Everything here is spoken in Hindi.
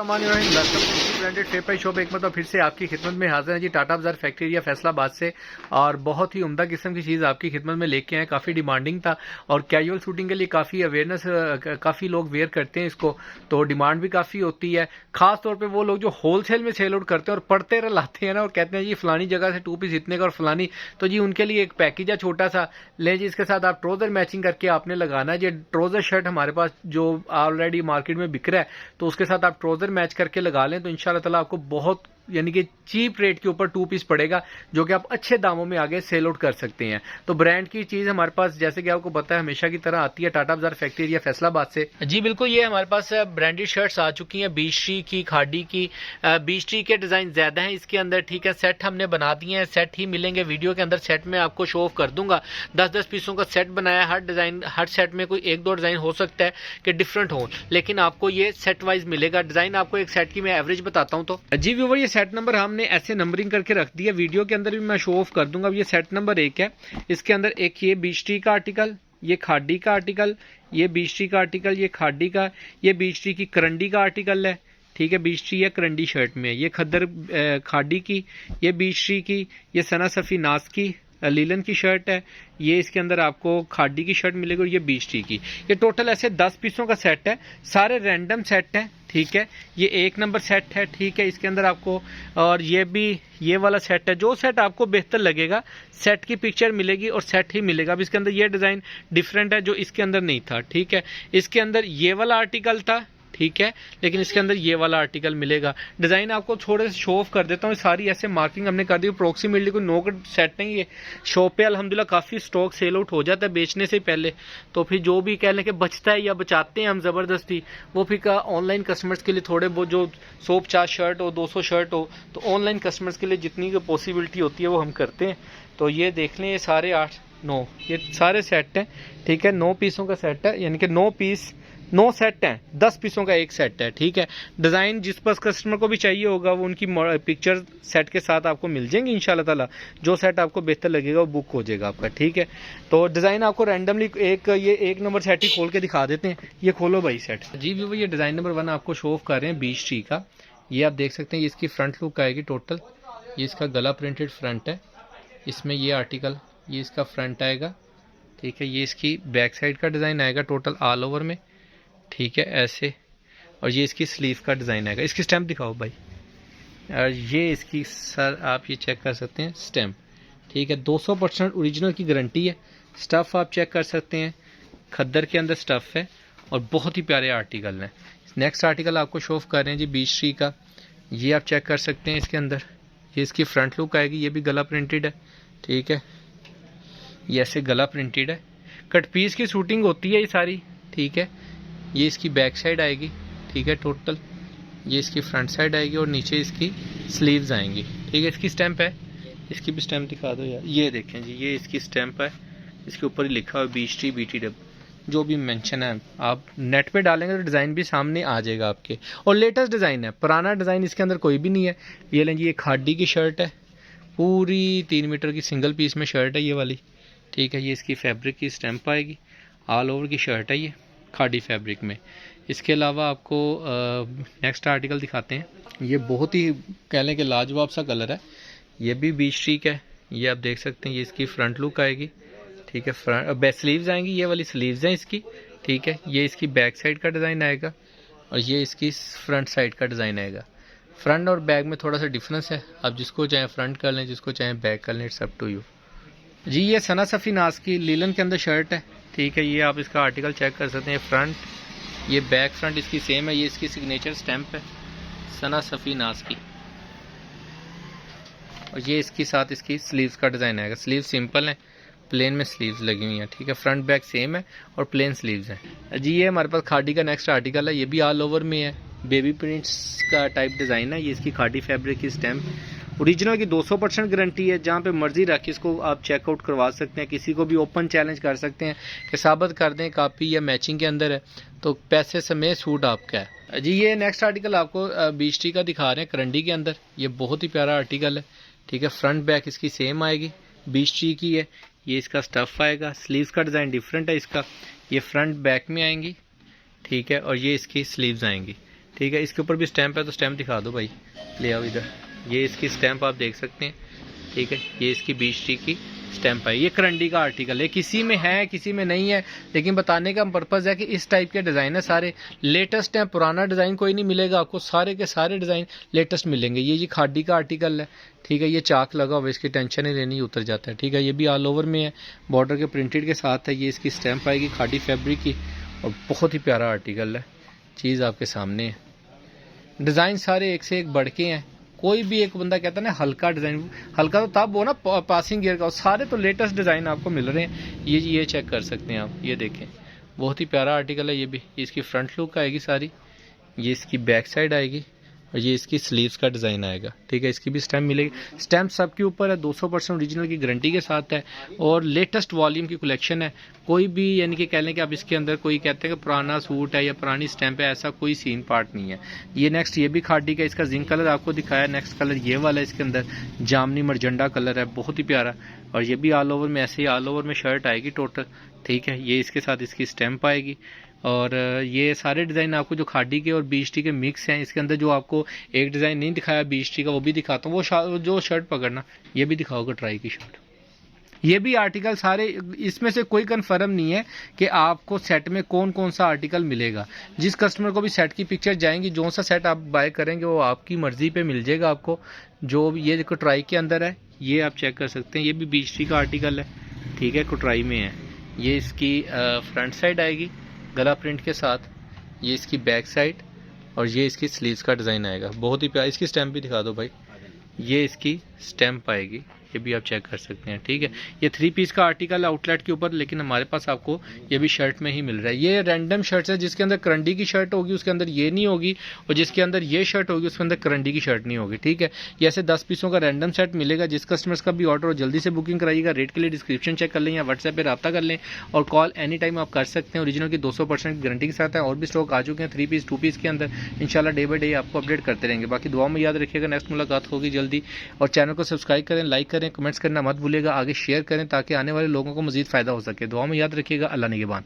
ब्रांडेड फेपर शॉप एक मतलब फिर से आपकी खिदमत में हाजिर है जी। टाटा बाजार फैक्ट्री एरिया फैसलाबाद से, और बहुत ही उम्दा किस्म की चीज़ आपकी खिदमत में लेके आए। काफ़ी डिमांडिंग था और कैजुअल शूटिंग के लिए काफ़ी अवेयरनेस, काफ़ी लोग वेयर करते हैं इसको, तो डिमांड भी काफ़ी होती है। खास तौर पे वो लोग जो होलसेल में सेल आउट करते हैं और पढ़ते लाते हैं ना, और कहते हैं जी फलानी जगह से 2 पीस इतने का और फलानी, तो जी उनके लिए एक पैकेज है छोटा सा, ले जी इसके साथ आप ट्राउजर मैचिंग करके आपने लगाना है जी। ट्राउजर शर्ट हमारे पास जो ऑलरेडी मार्केट में बिक रहा है, तो उसके साथ आप ट्राउजर मैच करके लगा लें तो इंशाल्लाह ताला आपको बहुत यानी कि चीप रेट के ऊपर 2 पीस पड़ेगा, जो कि आप अच्छे दामों में आगे सेल आउट कर सकते हैं। तो ब्रांड की चीज हमारे पास जैसे कि आपको पता है हमेशा की तरह आती है टाटा बाजार फैक्ट्री एरिया फैसलाबाद से जी। बिल्कुल, ये हमारे पास ब्रांडेड शर्ट्स आ चुकी हैं, बीच की, खाड़ी की। बीच के डिजाइन ज्यादा है इसके अंदर, ठीक है। सेट हमने बना दिए हैं, सेट ही मिलेंगे वीडियो के अंदर। सेट में आपको शो ऑफ कर दूंगा, 10-10 पीसों का सेट बनाया। हर डिजाइन, हर सेट में कोई 1-2 डिजाइन हो सकता है कि डिफरेंट हो, लेकिन आपको ये सेट वाइज मिलेगा। डिजाइन आपको एक सेट की मैं एवरेज बताता हूँ तो जी व्यूअर, ये सेट नंबर हमने ऐसे नंबरिंग करके रख दिया, वीडियो के अंदर भी मैं शो ऑफ कर दूंगा। ये सेट नंबर 1 है, इसके अंदर एक ये बीच टी का आर्टिकल, ये खाड़ी का आर्टिकल, ये बीच टी का आर्टिकल, ये खाड़ी का, ये बीच टी की करंडी का आर्टिकल है, ठीक है। बीच टी या करंडी शर्ट में, ये खद्दर खाड़ी की, ये बीच टी की, ये सना सफी नास की लीलन की शर्ट है, ये इसके अंदर आपको खाड़ी की शर्ट मिलेगी, और ये बीच टी की। ये टोटल ऐसे 10 पीसों का सेट है, सारे रैंडम सेट है, ठीक है। ये 1 नंबर सेट है, ठीक है। इसके अंदर आपको, और ये भी ये वाला सेट है। जो सेट आपको बेहतर लगेगा, सेट की पिक्चर मिलेगी और सेट ही मिलेगा। अब इसके अंदर ये डिजाइन डिफरेंट है जो इसके अंदर नहीं था, ठीक है। इसके अंदर ये वाला आर्टिकल था, ठीक है, लेकिन इसके अंदर ये वाला आर्टिकल मिलेगा। डिजाइन आपको थोड़े से शो ऑफ कर देता हूँ, सारी ऐसे मार्किंग हमने कर दी। अप्रोक्सीमेटली कोई 9 का सेट नहीं है। शॉप पे अल्हम्दुलिल्लाह काफी स्टॉक सेल आउट हो जाता है बेचने से पहले, तो फिर जो भी कह लें कि बचता है या बचाते हैं हम जबरदस्ती, वो फिर ऑनलाइन कस्टमर्स के लिए थोड़े बहुत जो 150 शर्ट हो, 200 शर्ट हो, तो ऑनलाइन कस्टमर्स के लिए जितनी पॉसिबिलिटी होती है वो हम करते हैं। तो ये देख लें, ये सारे 8-9 ये सारे सेट हैं, ठीक है। 9 पीसों का सेट है, यानी कि 9 पीस 9 सेट हैं, 10 पीसों का एक सेट है, ठीक है। डिजाइन जिस पर कस्टमर को भी चाहिए होगा वो उनकी पिक्चर सेट के साथ आपको मिल जाएंगे इंशाल्लाह ताला। जो सेट आपको बेहतर लगेगा वो बुक हो जाएगा आपका, ठीक है। तो डिजाइन आपको रैंडमली ये 1 नंबर सेट ही खोल के दिखा देते हैं। ये खोलो भाई सेट जी भी, ये डिजाइन नंबर 1 आपको शो ऑफ कर रहे हैं बीच टी का। ये आप देख सकते हैं, ये इसकी फ्रंट लुक आएगी टोटल। ये इसका गला प्रिंटेड फ्रंट है, इसमें ये आर्टिकल, ये इसका फ्रंट आएगा, ठीक है। ये इसकी बैक साइड का डिजाइन आएगा टोटल ऑल ओवर में, ठीक है, ऐसे। और ये इसकी स्लीव का डिजाइन आएगा। इसकी स्टैम्प दिखाओ भाई, और ये इसकी सर आप ये चेक कर सकते हैं स्टैम्प, ठीक है। 200% ओरिजिनल की गारंटी है। स्टफ आप चेक कर सकते हैं, खद्दर के अंदर स्टफ है और बहुत ही प्यारे आर्टिकल हैं। नेक्स्ट आर्टिकल आपको शो ऑफ कर रहे हैं जी बीच टी का। ये आप चेक कर सकते हैं, इसके अंदर ये इसकी फ्रंट लुक आएगी। ये भी गला प्रिंटेड है, ठीक है। ये ऐसे गला प्रिंटेड है, कट पीस की शूटिंग होती है ये सारी, ठीक है। ये इसकी बैक साइड आएगी, ठीक है टोटल। ये इसकी फ्रंट साइड आएगी और नीचे इसकी स्लीव्स आएंगी, ठीक है। इसकी स्टैंप है, इसकी भी स्टैंप दिखा दो यार। ये देखें जी, ये इसकी स्टैंप है, इसके ऊपर ही लिखा हुआ बीच टी BTW, जो भी मेंशन है। आप नेट पे डालेंगे तो डिज़ाइन भी सामने आ जाएगा आपके, और लेटेस्ट डिज़ाइन है, पुराना डिज़ाइन इसके अंदर कोई भी नहीं है। ये लें जी, ये खाड़ी की शर्ट है, पूरी 3 मीटर की सिंगल पीस में शर्ट है ये वाली, ठीक है। ये इसकी फैब्रिक की स्टैंप आएगी, ऑल ओवर की शर्ट है ये खाड़ी फैब्रिक में। इसके अलावा आपको नेक्स्ट आर्टिकल दिखाते हैं। ये बहुत ही कह लें कि लाजवाब सा कलर है, ये भी बीच टी है। ये आप देख सकते हैं, ये इसकी फ्रंट लुक आएगी, ठीक है। फ्रंट बैक स्लीव्स आएंगी, ये वाली स्लीव्स हैं इसकी, ठीक है। ये इसकी बैक साइड का डिज़ाइन आएगा और ये इसकी फ्रंट साइड का डिज़ाइन आएगा। फ्रंट और बैक में थोड़ा सा डिफरेंस है, आप जिसको चाहें फ्रंट कर लें, जिसको चाहें बैक कर लें, इट्स अप टू यू जी। ये सना सफ़ी नास की लीलन के अंदर शर्ट है, ठीक है। ये आप इसका आर्टिकल चेक कर सकते हैं। फ्रंट, ये बैक फ्रंट इसकी सेम है। ये इसकी सिग्नेचर स्टैंप है सना सफ़ी नास की, और ये इसके साथ इसकी स्लीव्स का डिज़ाइन आएगा। स्लीव सिंपल है, प्लेन में स्लीव्स लगी हुई हैं, ठीक है। फ्रंट बैक सेम है और प्लेन स्लीव्स हैं जी। ये हमारे पास खाड़ी का नेक्स्ट आर्टिकल है, ये भी ऑल ओवर में है, बेबी प्रिंट्स का टाइप डिज़ाइन है। ये इसकी खाड़ी फैब्रिक की स्टैंप, ओरिजिनल की 200% गारंटी है। जहाँ पे मर्जी रख के इसको आप चेकआउट करवा सकते हैं, किसी को भी ओपन चैलेंज कर सकते हैं कि साबित कर दें कापी या मैचिंग के अंदर है, तो पैसे समेत सूट आपका है जी। ये नेक्स्ट आर्टिकल आपको बीच टी का दिखा रहे हैं, करंडी के अंदर। ये बहुत ही प्यारा आर्टिकल है, ठीक है। फ्रंट बैक इसकी सेम आएगी, बीच टी की है। ये इसका स्टफ आएगा, स्लीव्स का डिज़ाइन डिफरेंट है इसका। ये फ्रंट बैक में आएंगी, ठीक है, और ये इसकी स्लीव्स आएंगी, ठीक है। इसके ऊपर भी स्टैंप है, तो स्टैंप दिखा दो भाई, ले आओ इधर। ये इसकी स्टैंप आप देख सकते हैं, ठीक है। ये इसकी BHT की स्टैंप है। ये करंडी का आर्टिकल है, किसी में है किसी में नहीं है, लेकिन बताने का पर्पज़ है कि इस टाइप के डिज़ाइन है सारे लेटेस्ट हैं, पुराना डिज़ाइन कोई नहीं मिलेगा आपको, सारे के सारे डिज़ाइन लेटेस्ट मिलेंगे। ये जी खादी का आर्टिकल है, ठीक है। ये चाक लगा हुआ, इसकी टेंशन ही लेनी, उतर जाता है, ठीक है। ये भी ऑल ओवर में है, बॉर्डर के प्रिंटेड के साथ है। ये इसकी स्टैंप आएगी खादी फैब्रिक की, और बहुत ही प्यारा आर्टिकल है। चीज़ आपके सामने है, डिज़ाइन सारे एक से एक बढ़ के हैं। कोई भी एक बंदा कहता है ना हल्का डिज़ाइन, हल्का तो तब वो ना पासिंग गियर का, सारे तो लेटेस्ट डिज़ाइन आपको मिल रहे हैं। ये चेक कर सकते हैं आप, ये देखें, बहुत ही प्यारा आर्टिकल है ये भी। इसकी फ्रंट लुक आएगी सारी, ये इसकी बैक साइड आएगी, और ये इसकी स्लीव्स का डिज़ाइन आएगा, ठीक है। इसकी भी स्टैम्प मिलेगी, स्टैम्प सबके ऊपर है, 200% ओरिजिनल की गारंटी के साथ है, और लेटेस्ट वॉल्यूम की कलेक्शन है। कोई भी यानी कि कह लें कि आप इसके अंदर कोई कहते हैं कि पुराना सूट है या पुरानी स्टैम्प है, ऐसा कोई सीन पार्ट नहीं है। ये नेक्स्ट ये भी खादी का, इसका जिंक कलर आपको दिखाया। नेक्स्ट कलर ये वाला है, इसके अंदर जामनी मरजंडा कलर है, बहुत ही प्यारा। और ये भी ऑल ओवर में ऐसे ही ऑल ओवर में शर्ट आएगी टोटल, ठीक है। ये इसके साथ इसकी स्टैम्प आएगी, और ये सारे डिज़ाइन आपको जो खादी के और BHT के मिक्स हैं। इसके अंदर जो आपको एक डिज़ाइन नहीं दिखाया BHT का, वो भी दिखाता हूँ। वो जो शर्ट पकड़ना, ये भी दिखाओगे ट्राई की शर्ट। ये भी आर्टिकल सारे, इसमें से कोई कंफर्म नहीं है कि आपको सेट में कौन कौन सा आर्टिकल मिलेगा। जिस कस्टमर को भी सेट की पिक्चर जाएंगी, जो सा सेट आप बाय करेंगे वो आपकी मर्ज़ी पे मिल जाएगा आपको। जो ये देखो ट्राई के अंदर है, ये आप चेक कर सकते हैं। ये भी BHT का आर्टिकल है, ठीक है, कोट्राई में है। ये इसकी फ्रंट साइड आएगी गला प्रिंट के साथ, ये इसकी बैक साइड, और ये इसकी स्लीव्स का डिज़ाइन आएगा, बहुत ही प्यारा। इसकी स्टैम्प भी दिखा दो भाई, ये इसकी स्टैम्प आएगी, ये भी आप चेक कर सकते हैं, ठीक है। ये 3 पीस का आर्टिकल आउटलेट के ऊपर, लेकिन हमारे पास आपको ये भी शर्ट में ही मिल रहा है। ये रैंडम शर्ट्स है, जिसके अंदर करंडी की शर्ट होगी उसके अंदर ये नहीं होगी, और जिसके अंदर ये शर्ट होगी उसके अंदर करंडी की शर्ट नहीं होगी, ठीक है। ये ऐसे 10 पीसों का रैंडम सेट मिलेगा। जिस कस्टमर्स का भी ऑर्डर हो जल्दी से बुकिंग कराइएगा। रेट के लिए डिस्क्रिप्शन चेक कर लें या व्हाट्सएप पर रब्ता कर लें, और कॉल एनी टाइम आप कर सकते हैं। ओरिजिनल की 200% गारंटी के साथ है। और भी स्टॉक आ चुके हैं 3 पीस 2 पीस के अंदर, इंशाल्लाह डे बाय डे आपको अपडेट करते रहेंगे। बाकी दुआ में याद रखिएगा, नेक्स्ट मुलाकात होगी जल्दी। और चैनल को सब्सक्राइब करें, लाइक करें, कमेंट्स करना मत भूलिएगा, आगे शेयर करें ताकि आने वाले लोगों को मजीद फ़ायदा हो सके। दुआ में याद रखिएगा। अल्लाह निगहबान।